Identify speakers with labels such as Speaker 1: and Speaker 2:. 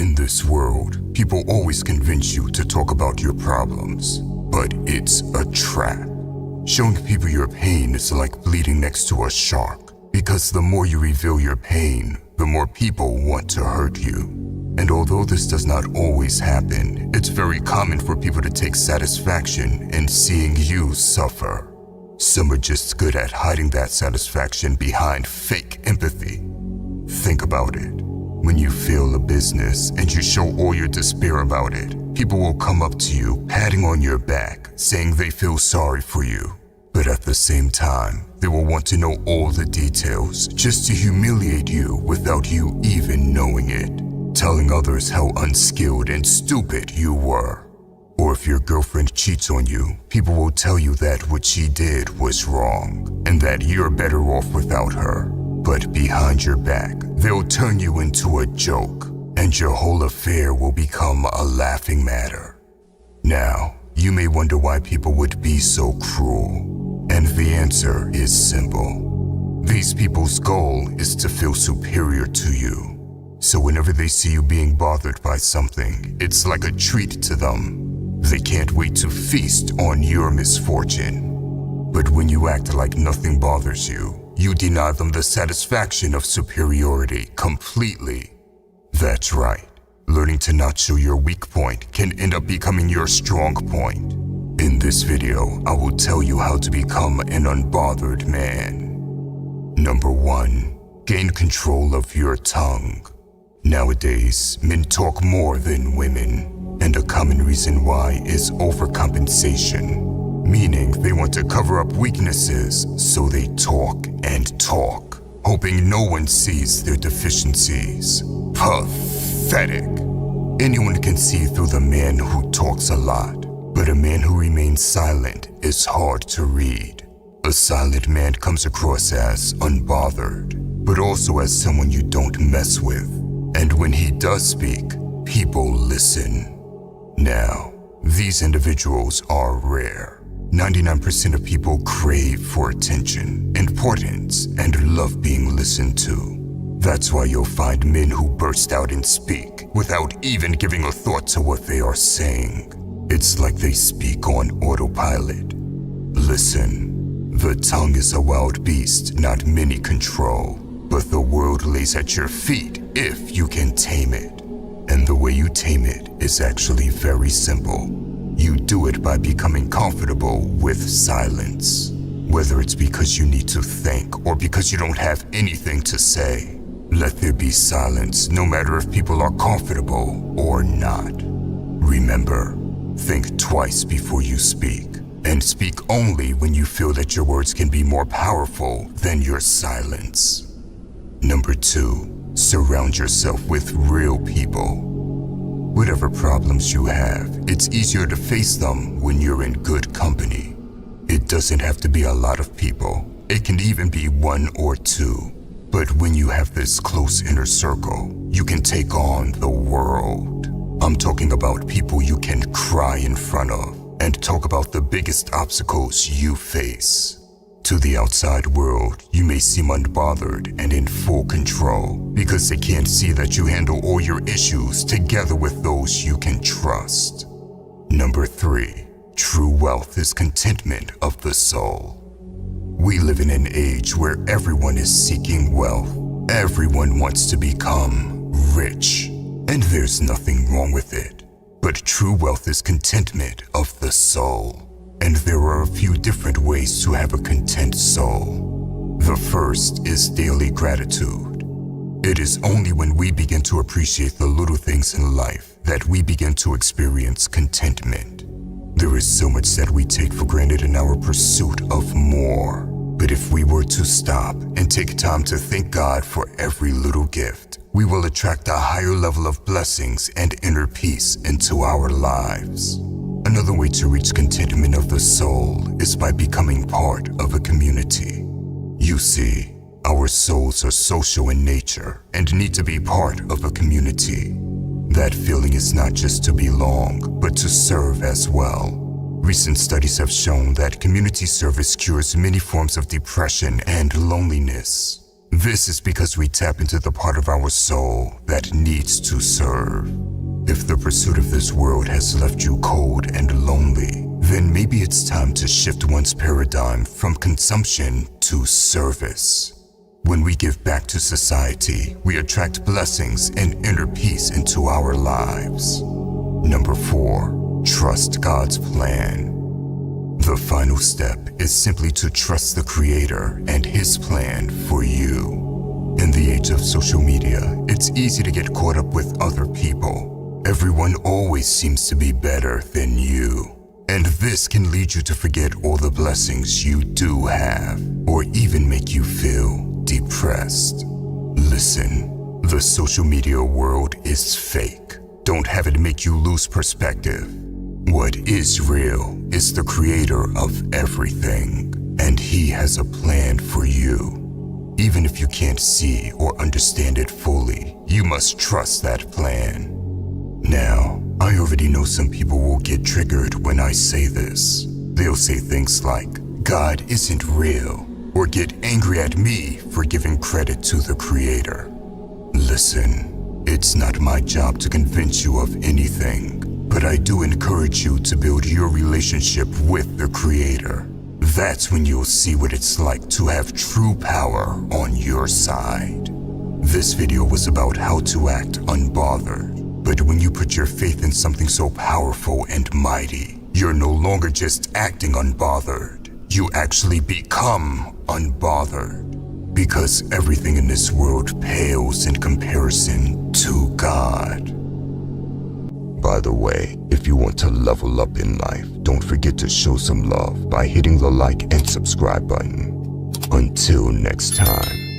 Speaker 1: In this world, people always convince you to talk about your problems, but it's a trap. Showing people your pain is like bleeding next to a shark, because the more you reveal your pain, the more people want to hurt you. And although this does not always happen, it's very common for people to take satisfaction in seeing you suffer. Some are just good at hiding that satisfaction behind fake empathy. Think about it. When you fail a business and you show all your despair about it, people will come up to you, patting on your back, saying they feel sorry for you. But at the same time, they will want to know all the details just to humiliate you without you even knowing it, telling others how unskilled and stupid you were. Or if your girlfriend cheats on you, people will tell you that what she did was wrong and that you're better off without her. But behind your back, they'll turn you into a joke, and your whole affair will become a laughing matter. Now, you may wonder why people would be so cruel, and the answer is simple. These people's goal is to feel superior to you. So whenever they see you being bothered by something, it's like a treat to them. They can't wait to feast on your misfortune. But when you act like nothing bothers you, you deny them the satisfaction of superiority completely. That's right. Learning to not show your weak point can end up becoming your strong point. In this video, I will tell you how to become an unbothered man. Number 1. Gain control of your tongue. Nowadays, men talk more than women. And a common reason why is overcompensation, meaning they want to cover up weaknesses, so they talk and talk, hoping no one sees their deficiencies. Pathetic. Anyone can see through the man who talks a lot, but a man who remains silent is hard to read. A silent man comes across as unbothered, but also as someone you don't mess with. And when he does speak, people listen. Now, these individuals are rare. 99% of people crave for attention, importance, and love being listened to. That's why you'll find men who burst out and speak without even giving a thought to what they are saying. It's like they speak on autopilot. Listen, the tongue is a wild beast not many control, but the world lays at your feet if you can tame it. And the way you tame it is actually very simple. You do it by becoming comfortable with silence. Whether it's because you need to think or because you don't have anything to say, let there be silence no matter if people are comfortable or not. Remember, think twice before you speak, and speak only when you feel that your words can be more powerful than your silence. Number 2. Surround yourself with real people. Whatever problems you have, it's easier to face them when you're in good company. It doesn't have to be a lot of people. It can even be 1 or 2. But when you have this close inner circle, you can take on the world. I'm talking about people you can cry in front of and talk about the biggest obstacles you face. To the outside world, you may seem unbothered and in full control because they can't see that you handle all your issues together with those you can trust. Number 3. True wealth is contentment of the soul. We live in an age where everyone is seeking wealth. Everyone wants to become rich, and there's nothing wrong with it. But true wealth is contentment of the soul. And there are a few different ways to have a content soul. The first is daily gratitude. It is only when we begin to appreciate the little things in life that we begin to experience contentment. There is so much that we take for granted in our pursuit of more. But if we were to stop and take time to thank God for every little gift, we will attract a higher level of blessings and inner peace into our lives. Another way to reach contentment of the soul is by becoming part of a community. You see, our souls are social in nature and need to be part of a community. That feeling is not just to belong, but to serve as well. Recent studies have shown that community service cures many forms of depression and loneliness. This is because we tap into the part of our soul that needs to serve. If the pursuit of this world has left you cold and lonely, then maybe it's time to shift one's paradigm from consumption to service. When we give back to society, we attract blessings and inner peace into our lives. Number 4, trust God's plan. The final step is simply to trust the Creator and His plan for you. In the age of social media, it's easy to get caught up with other people. Everyone always seems to be better than you. And this can lead you to forget all the blessings you do have, or even make you feel depressed. Listen, the social media world is fake. Don't have it make you lose perspective. What is real is the Creator of everything, and He has a plan for you. Even if you can't see or understand it fully, you must trust that plan. Now, I already know some people will get triggered when I say this. They'll say things like, God isn't real, or get angry at me for giving credit to the Creator. Listen, it's not my job to convince you of anything, but I do encourage you to build your relationship with the Creator. That's when you'll see what it's like to have true power on your side. This video was about how to act unbothered. But when you put your faith in something so powerful and mighty, you're no longer just acting unbothered. You actually become unbothered. Because everything in this world pales in comparison to God. By the way, if you want to level up in life, don't forget to show some love by hitting the like and subscribe button. Until next time.